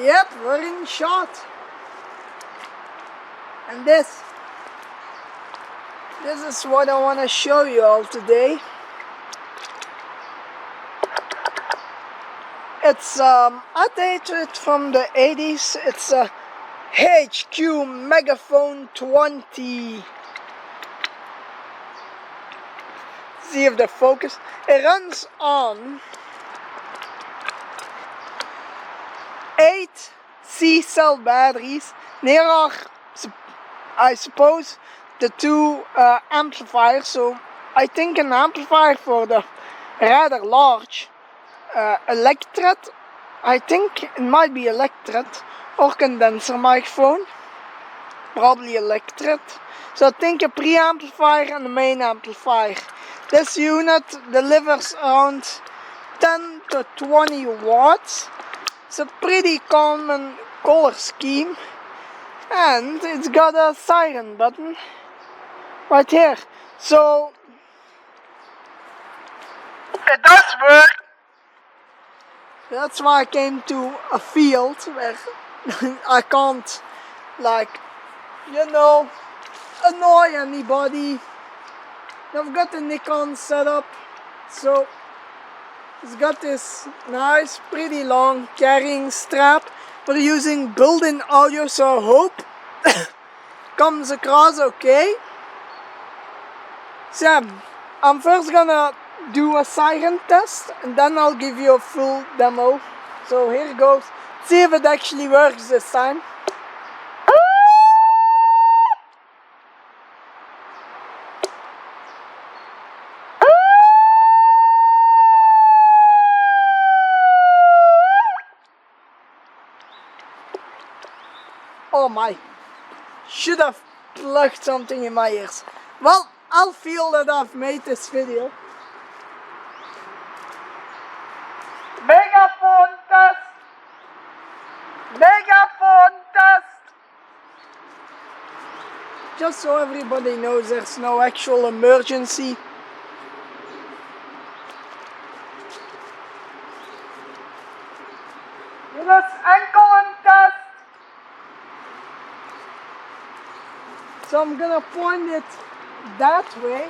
Yep, we're in shot. And this is what I want to show you all today. It's outdated from the 80s. It's a HQ MEGAPHONE20. See if the focus. It runs on 8 C-cell batteries. There are, I suppose, the 2 amplifiers. So I think an amplifier for the rather large electret. I think it might be electret or condenser microphone. Probably electret. So I think a preamplifier and a main amplifier. This unit delivers around 10 to 20 watts. It's a pretty common color scheme, and it's got a siren button right here. So it does work. That's why I came to a field where I can't, like, you know, annoy anybody. I've got the Nikon set up, so it's got this nice, pretty long carrying strap. We're using built-in audio, so I hope comes across okay. So I'm first gonna do a siren test, and then I'll give you a full demo. So here it goes. See if it actually works this time. Oh my, should have plugged something in my ears. Well, I'll feel that I've made this video. Megaphone test! Megaphone test! Just so everybody knows, there's no actual emergency. Let's ankle and test! So I'm gonna point it that way,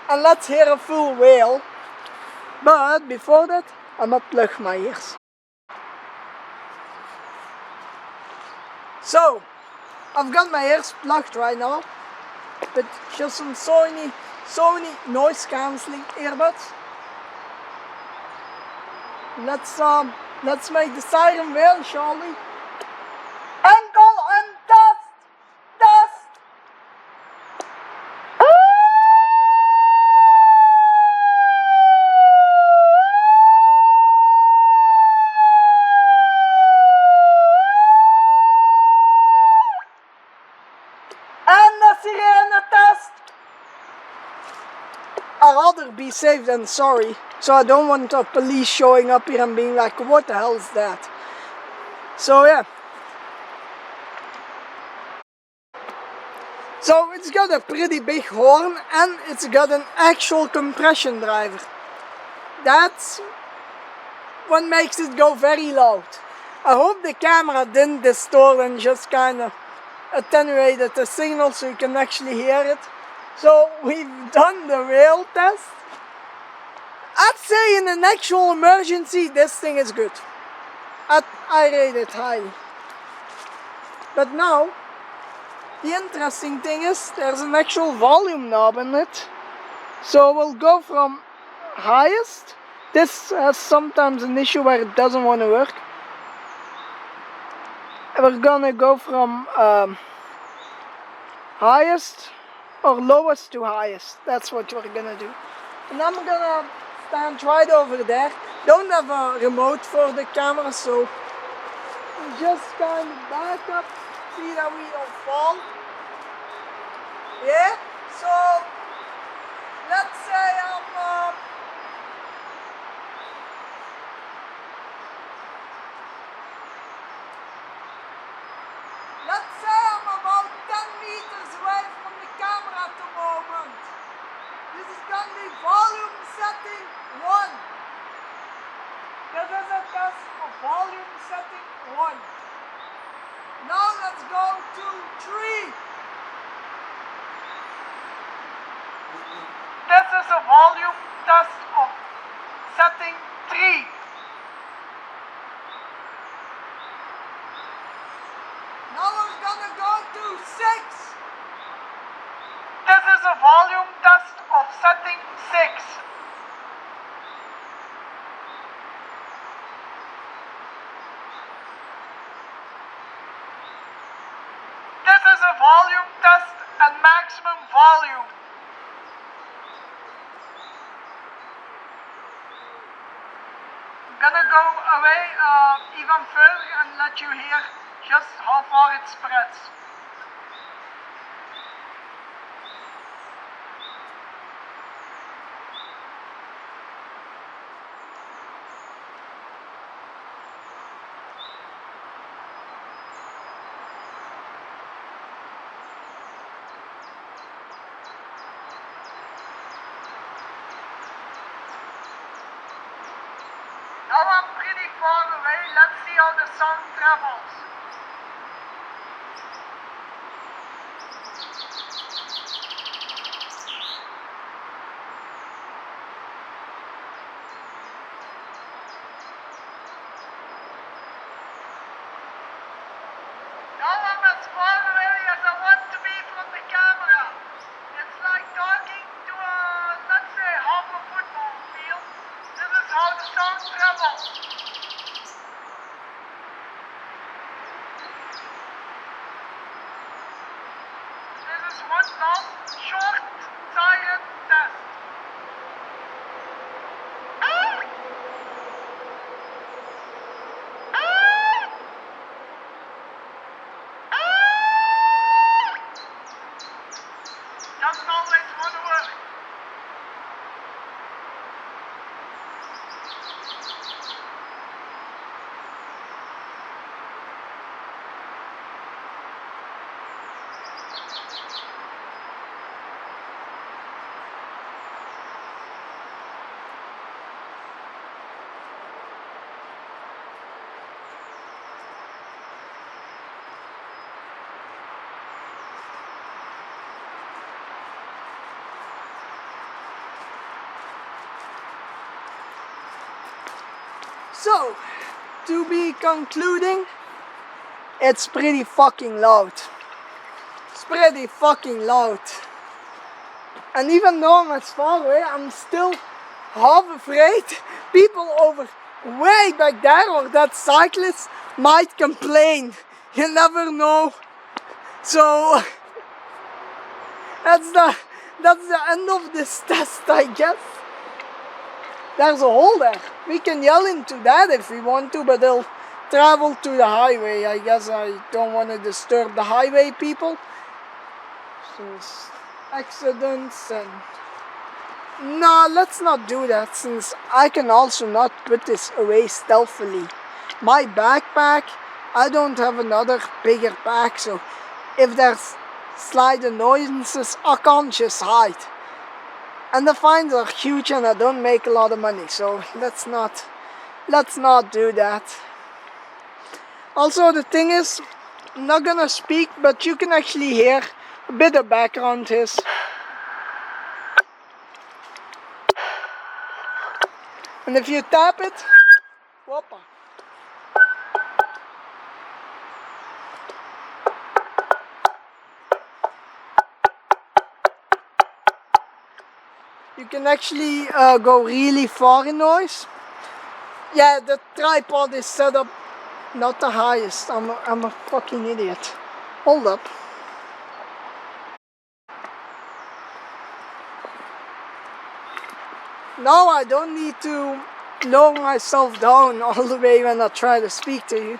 and let's hear a full whale. But before that, I'm gonna plug my ears. So I've got my ears plugged right now, with just some Sony noise cancelling earbuds. Let's make the siren whale, shall we? Ankle and test! Test! And the sirene test! I'd rather be safe than sorry, so I don't want the police showing up here and being like, what the hell is that? So yeah. So it's got a pretty big horn, and it's got an actual compression driver. That's what makes it go very loud. I hope the camera didn't distort and just kind of attenuated the signal so you can actually hear it. So we've done the rail test. I'd say in an actual emergency this thing is good. I rate it highly. But now the interesting thing is there's an actual volume knob in it. So we'll go from highest. This has sometimes an issue where it doesn't want to work. We're gonna go from highest or lowest to highest. That's what we're gonna do. And I'm gonna stand right over there. Don't have a remote for the camera, so just kind of back up, see that we don't fall. Yeah, so let's say I'm about 10 meters away from the camera at the moment. This is going to be volume setting 1. This is a test of volume setting 1. Now let's go to 3. This is a volume test of setting 3. Now we're gonna go to 6. This is a volume test of setting 6. This is a volume test and maximum volume. I'm gonna go away even further and let you hear just how far it spreads. Now I'm pretty far away, let's see how the sound travels. Now I'm as far away as I want to be from the camera. It's like talking to let's say half a football field. This is how the sound travels. This is one long, short, siren test. Doesn't always want to work. So, to be concluding, it's pretty fucking loud. It's pretty fucking loud. And even though I'm as far away, I'm still half afraid people over way back there or that cyclists might complain. You never know. So, that's the end of this test, I guess. There's a hole there. We can yell into that if we want to, but they'll travel to the highway. I guess I don't want to disturb the highway people. So accidents and... No, let's not do that, since I can also not put this away stealthily. My backpack, I don't have another bigger bag, so if there's slight annoyances, I can't just hide. And the fines are huge and I don't make a lot of money, so let's not do that. Also, the thing is, I'm not gonna speak, but you can actually hear a bit of background hiss. And if you tap it, whoopa. You can actually go really far in noise. Yeah, the tripod is set up not the highest. I'm a fucking idiot. Hold up. Now I don't need to lower myself down all the way when I try to speak to you.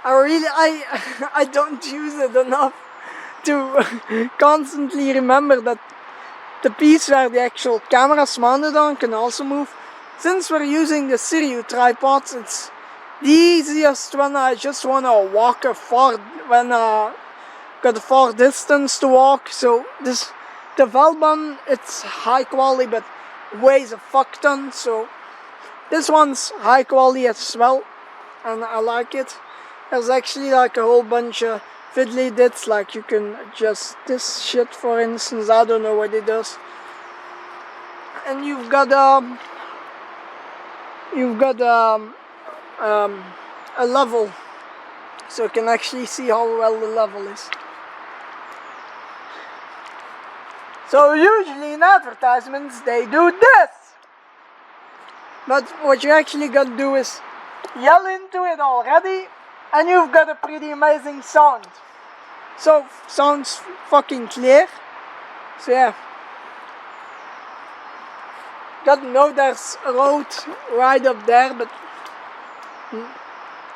I don't use it enough to constantly remember that the piece where the actual camera is mounted on can also move. Since we're using the stereo tripods, it's the easiest when I just want to walk when I got a far distance to walk. So the Velbon, it's high quality but weighs a fuck ton, so This one's high quality as well, and I like it. There's actually like a whole bunch of fiddly bits, like you can adjust this shit, for instance. I don't know what it does. And you've got a level, so you can actually see how well the level is. So usually in advertisements they do this, but what you actually got to do is yell into it already, and you've got a pretty amazing sound. So sounds fucking clear. So yeah, got to know there's a road right up there, but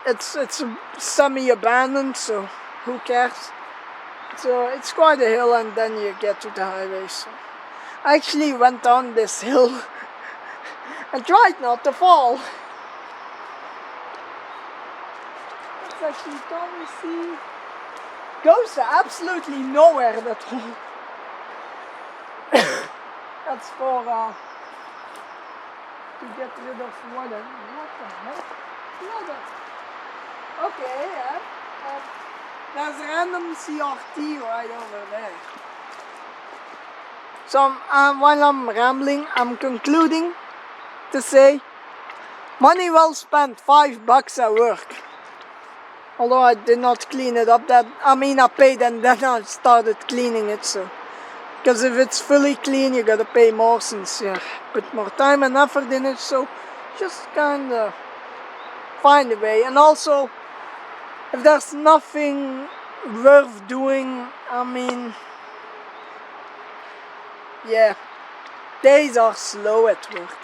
it's semi-abandoned, so who cares? So it's quite a hill, and then you get to the highway. So I actually went down this hill and tried not to fall. It's actually totally see. Goes to absolutely nowhere, that hole. That's for to get rid of water. What the heck? Water. Okay, yeah. There's a random CRT right over there. So while I'm rambling, I'm concluding to say, money well spent, $5 at work. Although I did not clean it up I paid and then I started cleaning it, so. Because if it's fully clean, you gotta pay more, since you put more time and effort in it, so just kinda find a way. And also, if there's nothing worth doing, yeah, days are slow at work.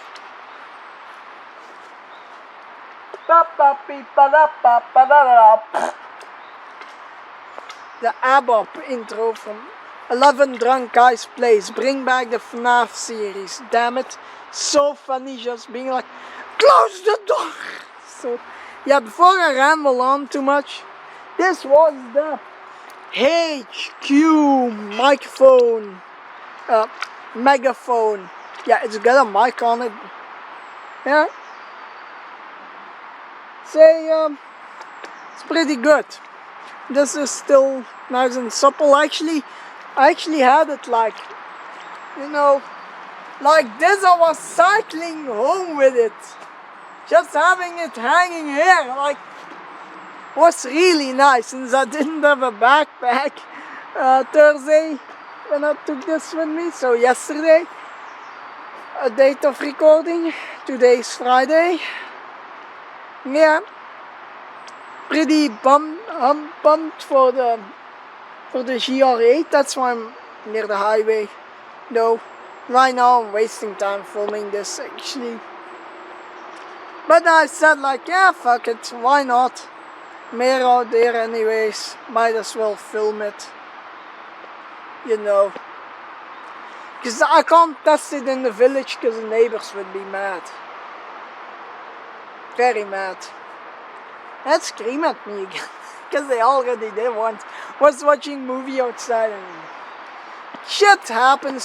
The ABBA intro from 11 Drunk Guys Plays. Bring back the FNAF series. Damn it. So funny just being like, close the door. So, yeah, before I ramble on too much, this was the HQ microphone. Megaphone. Yeah, it's got a mic on it. Yeah. Say, it's pretty good. This is still nice and supple. I actually had it like, like this. I was cycling home with it. Just having it hanging here, like, was really nice, since I didn't have a backpack Thursday when I took this with me. So yesterday, a date of recording, today's Friday. Yeah, pretty I'm pumped for the GR8. That's why I'm near the highway. Though right now I'm wasting time filming this actually. But I said like, yeah, fuck it, why not? Meer out there anyways, might as well film it. Because I can't test it in the village because the neighbors would be mad. Very mad. And scream at me again. Because they already did once. Was watching movie outside and shit happens,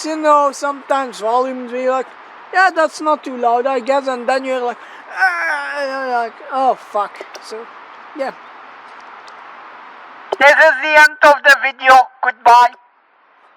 sometimes volumes be like, yeah, that's not too loud, I guess, and then you're like, oh fuck. So, yeah. This is the end of the video. Goodbye.